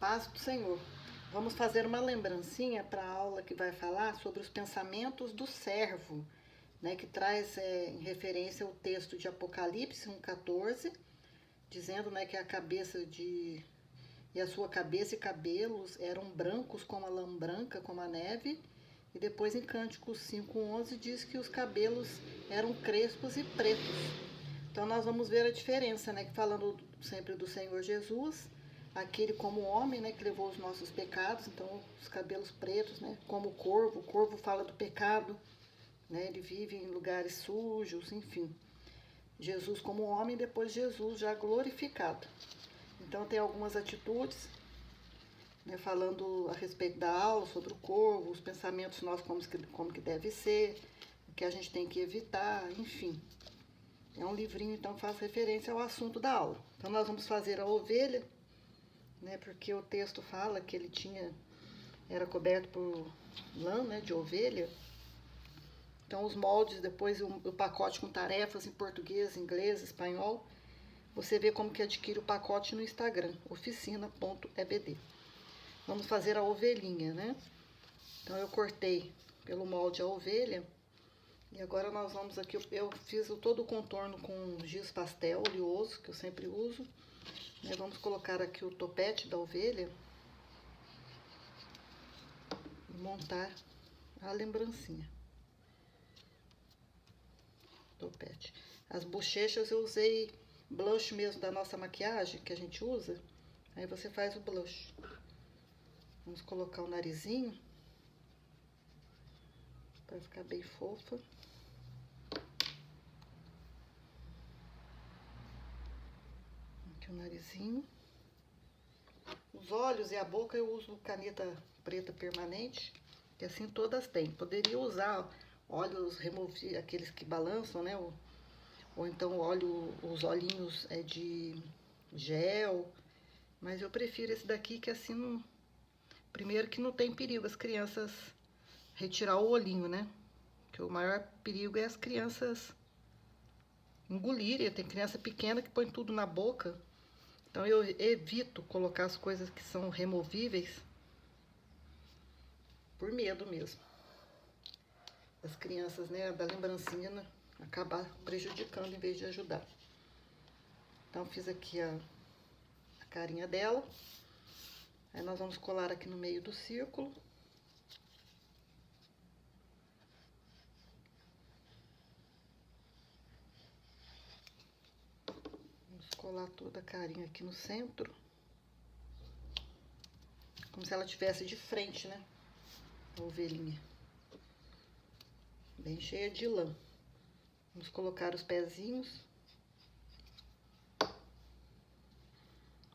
paz do Senhor. Vamos fazer uma lembrancinha para a aula que vai falar sobre os pensamentos do servo, né, que traz em referência o texto de Apocalipse 1,14, dizendo, né, que a cabeça e a sua cabeça e cabelos eram brancos como a lã branca, como a neve. E depois em Cânticos 5,11 diz que os cabelos eram crespos e pretos. Então nós vamos ver a diferença, né, que falando sempre do Senhor Jesus, aquele como homem, né, que levou os nossos pecados, então os cabelos pretos, né, como o corvo fala do pecado, né, ele vive em lugares sujos, enfim. Jesus como homem, depois Jesus já glorificado. Então tem algumas atitudes, né, falando a respeito da aula, sobre o corvo, os pensamentos nossos como que deve ser, o que a gente tem que evitar, enfim. É um livrinho, então faz referência ao assunto da aula. Então nós vamos fazer a ovelha, né, porque o texto fala que ele era coberto por lã, né, de ovelha. Então os moldes, depois o pacote com tarefas em português, inglês, espanhol, você vê como que adquire o pacote no Instagram, oficina.ebd. Vamos fazer a ovelhinha, né? Então eu cortei pelo molde a ovelha. E agora nós vamos aqui, eu fiz todo o contorno com giz pastel oleoso, que eu sempre uso. Vamos colocar aqui o topete da ovelha e montar a lembrancinha. Topete. As bochechas eu usei blush mesmo da nossa maquiagem, que a gente usa. Aí você faz o blush. Vamos colocar o narizinho, para ficar bem fofa. Aqui o narizinho. Os olhos e a boca eu uso caneta preta permanente, que assim todas têm. Poderia usar olhos removíveis, aqueles que balançam, né? Ou então os olhinhos de gel, mas eu prefiro esse daqui, que assim, não, primeiro que não tem perigo as crianças retirar o olhinho, né? Que o maior perigo é as crianças engolirem. Tem criança pequena que põe tudo na boca. Então eu evito colocar as coisas que são removíveis por medo mesmo. As crianças, né, da lembrancinha, né, acabar prejudicando em vez de ajudar. Então fiz aqui a carinha dela. Aí nós vamos colar aqui no meio do círculo. Vamos colar toda a carinha aqui no centro. Como se ela estivesse de frente, né? A ovelhinha. Bem cheia de lã. Vamos colocar os pezinhos.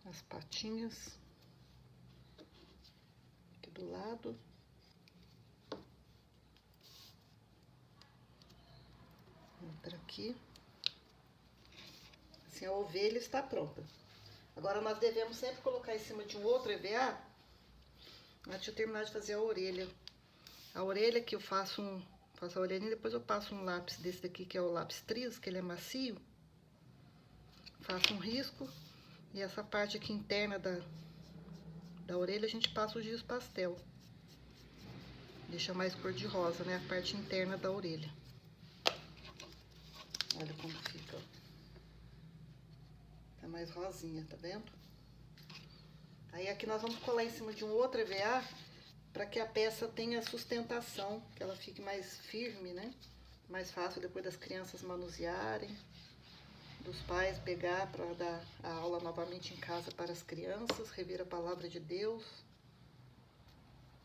As patinhas. Aqui do lado. Outra aqui. Assim a ovelha está pronta. Agora nós devemos sempre colocar em cima de um outro EVA. Deixa eu terminar de fazer a orelha. A orelha que eu faço a orelhinha, depois eu passo um lápis desse daqui, que é o lápis Tris, que ele é macio. Faço um risco. E essa parte aqui interna da orelha a gente passa o giz pastel. Deixa mais cor de rosa, né? A parte interna da orelha. Olha como fica. Tá mais rosinha, tá vendo? Aí aqui nós vamos colar em cima de um outro EVA, para que a peça tenha sustentação, que ela fique mais firme, né? Mais fácil depois das crianças manusearem, dos pais pegar para dar a aula novamente em casa para as crianças, rever a palavra de Deus,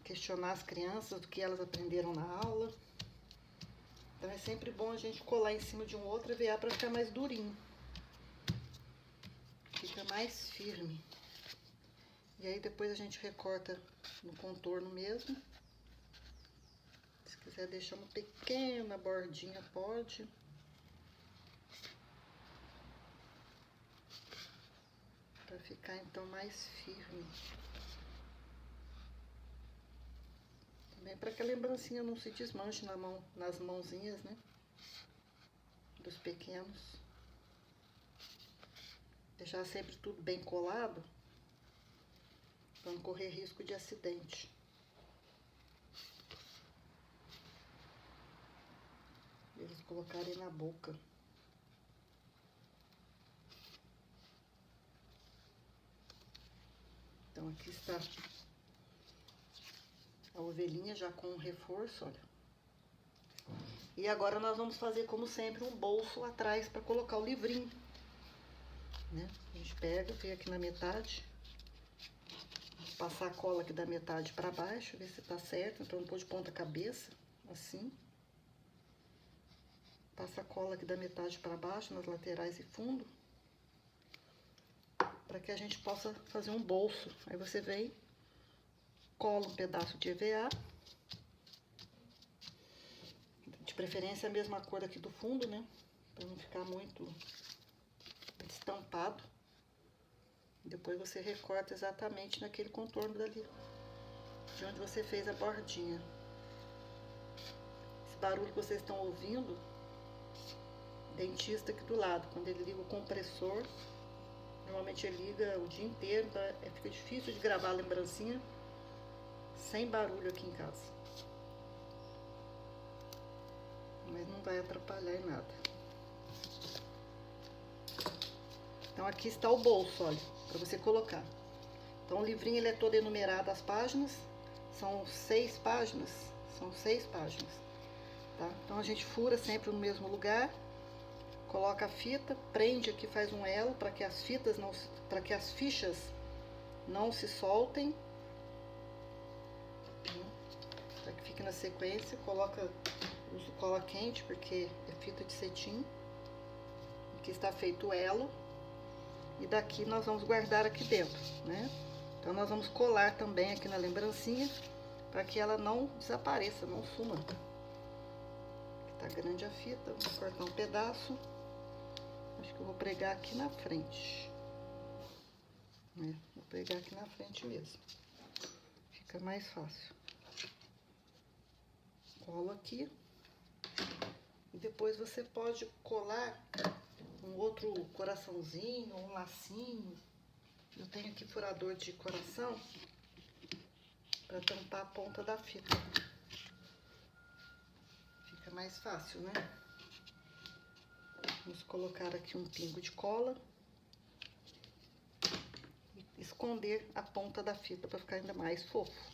questionar as crianças do que elas aprenderam na aula. Então é sempre bom a gente colar em cima de um outro EVA para ficar mais durinho. Fica mais firme. E aí depois a gente recorta no contorno mesmo. Se quiser deixar uma pequena bordinha, pode. Para ficar então mais firme. Também para que a lembrancinha não se desmanche nas mãozinhas, né? Dos pequenos. Deixar sempre tudo bem colado. para não correr risco de acidente. Eles colocarem na boca. Então aqui está a ovelhinha já com o reforço, olha. E agora nós vamos fazer, como sempre, um bolso atrás para colocar o livrinho, né? A gente pega, vem aqui na metade, passar a cola aqui da metade para baixo, ver se tá certo, então pôr de ponta cabeça, assim. Passa a cola aqui da metade para baixo, nas laterais e fundo, para que a gente possa fazer um bolso. Aí você vem, cola um pedaço de EVA, de preferência a mesma cor aqui do fundo, né? Para não ficar muito estampado. Depois você recorta exatamente naquele contorno dali, de onde você fez a bordinha. Esse barulho que vocês estão ouvindo, dentista aqui do lado, quando ele liga o compressor, normalmente ele liga o dia inteiro, então fica difícil de gravar a lembrancinha sem barulho aqui em casa. Mas não vai atrapalhar em nada. Então aqui está o bolso, olha, para você colocar. Então o livrinho ele é todo enumerado as páginas, são 6 páginas, tá? Então a gente fura sempre no mesmo lugar, coloca a fita, prende aqui, faz um elo para que as fichas não se soltem, para que fique na sequência. Uso cola quente porque é fita de cetim. Aqui está feito o elo. E daqui nós vamos guardar aqui dentro, né? Então nós vamos colar também aqui na lembrancinha para que ela não desapareça, não suma. Aqui tá grande a fita, vou cortar um pedaço. Acho que eu vou pregar aqui na frente. Vou pregar aqui na frente mesmo. Fica mais fácil. Colo aqui. E depois você pode colar um outro coraçãozinho, um lacinho. Eu tenho aqui furador de coração para tampar a ponta da fita. Fica mais fácil, né? Vamos colocar aqui um pingo de cola e esconder a ponta da fita para ficar ainda mais fofo.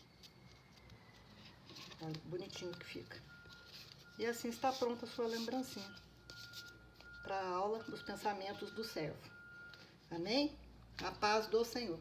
Olha que bonitinho que fica. E assim está pronta a sua lembrancinha para a aula dos pensamentos do servo. Amém? A paz do Senhor.